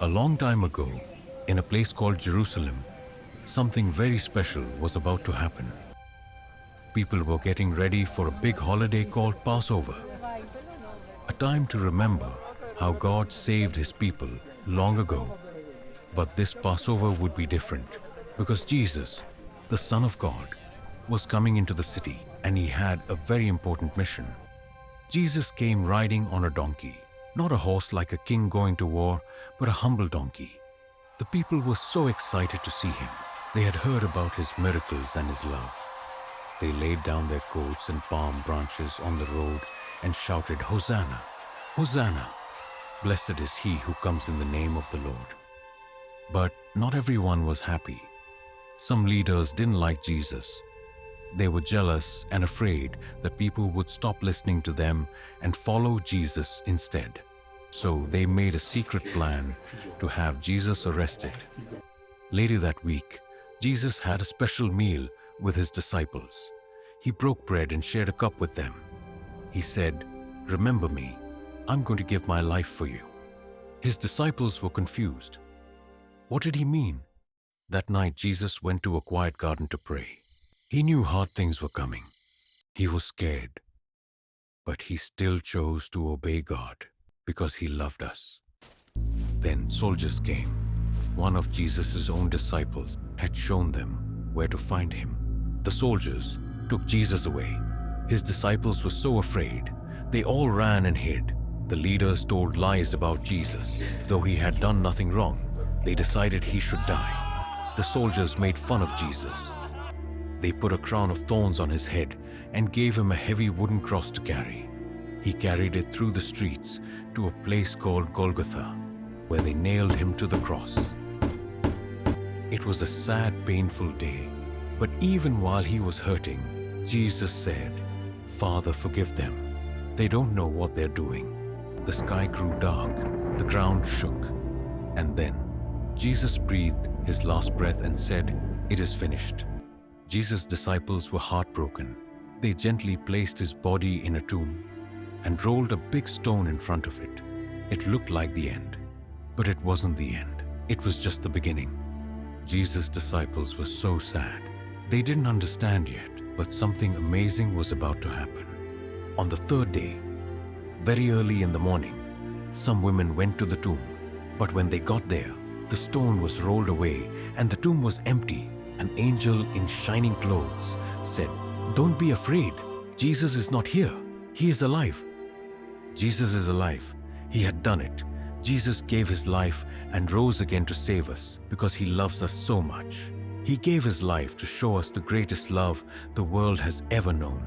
A long time ago, in a place called Jerusalem, something very special was about to happen. People were getting ready for a big holiday called Passover, a time to remember how God saved His people long ago. But this Passover would be different because Jesus, the Son of God, was coming into the city and He had a very important mission. Jesus came riding on a donkey, not a horse like a king going to war, but a humble donkey. The people were so excited to see Him. They had heard about His miracles and His love. They laid down their coats and palm branches on the road and shouted, "Hosanna! Hosanna! Blessed is He who comes in the name of the Lord." But not everyone was happy. Some leaders didn't like Jesus. They were jealous and afraid that people would stop listening to them and follow Jesus instead. So they made a secret plan to have Jesus arrested. Later that week, Jesus had a special meal with His disciples. He broke bread and shared a cup with them. He said, "Remember me, I'm going to give my life for you." His disciples were confused. What did He mean? That night, Jesus went to a quiet garden to pray. He knew hard things were coming. He was scared, but He still chose to obey God because He loved us. Then soldiers came. One of Jesus' own disciples had shown them where to find Him. The soldiers took Jesus away. His disciples were so afraid. They all ran and hid. The leaders told lies about Jesus. Though He had done nothing wrong, they decided He should die. The soldiers made fun of Jesus. They put a crown of thorns on His head and gave Him a heavy wooden cross to carry. He carried it through the streets to a place called Golgotha, where they nailed Him to the cross. It was a sad, painful day, but even while He was hurting, Jesus said, "Father, forgive them. They don't know what they're doing." The sky grew dark, the ground shook, and then Jesus breathed His last breath and said, "It is finished." Jesus' disciples were heartbroken. They gently placed His body in a tomb and rolled a big stone in front of it. It looked like the end, but it wasn't the end. It was just the beginning. Jesus' disciples were so sad. They didn't understand yet, but something amazing was about to happen. On the third day, very early in the morning, some women went to the tomb. But when they got there, the stone was rolled away and the tomb was empty. An angel in shining clothes said, "Don't be afraid. Jesus is not here. He is alive." Jesus is alive. He had done it. Jesus gave His life and rose again to save us because He loves us so much. He gave His life to show us the greatest love the world has ever known.